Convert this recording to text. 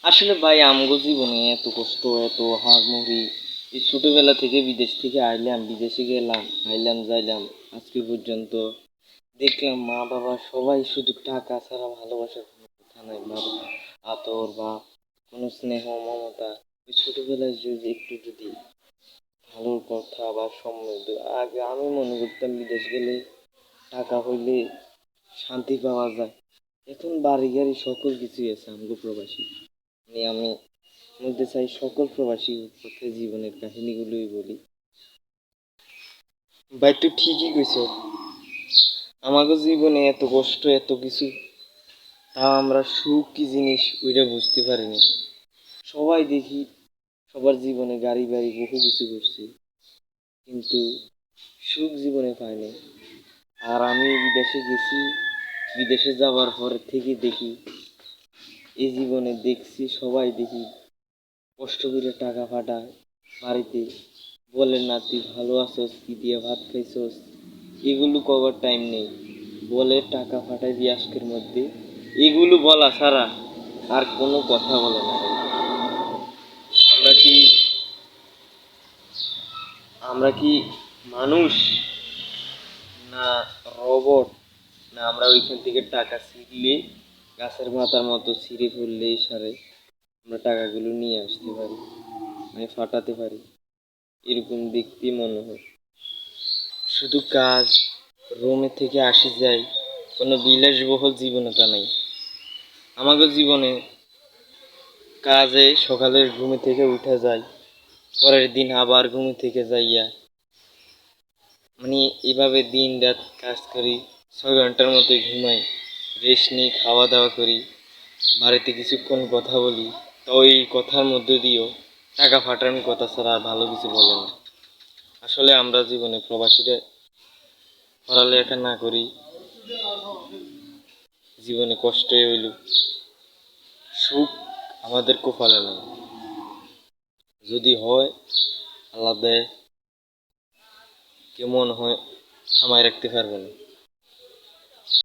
আসলে ভাই আমগো জীবনে এত কষ্ট এত হাড়মুড়ি এই ছোটবেলা থেকে বিদেশ থেকে আইলাম বিদেশে গেলাম আইলাম যাইলাম আজকে পর্যন্ত দেখলাম মা বাবা সবাই শুধু টাকা ছাড়া ভালোবাসার কোনো কথা নাই বাবা আদর বা কোনো স্নেহ মমতা ওই ছোটবেলায় যদি একটু যদি ভালো কথা বা সম্বন্ধ আগে আমি মনে করতাম বিদেশ গেলে টাকা হইলে শান্তি পাওয়া যায় এখন বাড়ি গাড়ি সকল কিছুই আছে আমগো প্রবাসী আমি বলতে চাই সকল প্রবাসী পথে জীবনের কাহিনীগুলোই বলি। ভাই তুই ঠিকই কইছ, আমাদের জীবনে এত কষ্ট এত কিছু, তাও আমরা সুখ কি জিনিস ওইটা বুঝতে পারিনি। সবাই দেখি সবার জীবনে গাড়ি বাড়ি বহু কিছু করছে, কিন্তু সুখ জীবনে পাইনি। আর আমি বিদেশে গেছি, বিদেশে যাওয়ার পর থেকে দেখি এই জীবনে দেখছি সবাই দেখি কষ্ট করে টাকা পাঠায় বাড়িতে, বলে না তুই ভালো আছোস কি দিয়ে ভাত খাইছস, এগুলো কবার টাইম নেই, বলে টাকা পাঠাই দিয়ে আজকের মধ্যে, এগুলো বলা ছাড়া আর কোনো কথা বলে না। আমরা কি আমরা কি মানুষ না রোবট, না আমরা ওইখান থেকে টাকা ছিঁড়লে গাছের মাথার মতো ছিঁড়ে ফেললেই সারে আমরা টাকাগুলো নিয়ে আসতে পারি, মানে ফাটাতে পারি, এরকম দেখতে মনে হয়। শুধু কাজ, রোমে থেকে আসি যাই, কোনো বিলাসবহুল জীবনতা নাই আমাদের জীবনে। কাজে সকালের ঘুমে থেকে উঠে যায়, পরের দিন আবার ঘুমে থেকে যাইয়া, মানে এভাবে দিন রাত কাজ করি, 6 ঘন্টার মতো ঘুমাই, রেস্ট নিই, খাওয়া দাওয়া করি, বাড়িতে কিছুক্ষণ কথা বলি, তো ওই কথার মধ্য দিয়েও টাকা ফাটানোর কথা ছাড়া আর ভালো কিছু বলে না। আসলে আমরা জীবনে প্রবাসীরা পড়ালেখা না করি, জীবনে কষ্টই হইল, সুখ আমাদের কপালে নেই, যদি হয় আল্লাহ দেয়, কেমন হয় থামায় রাখতে পারবো না।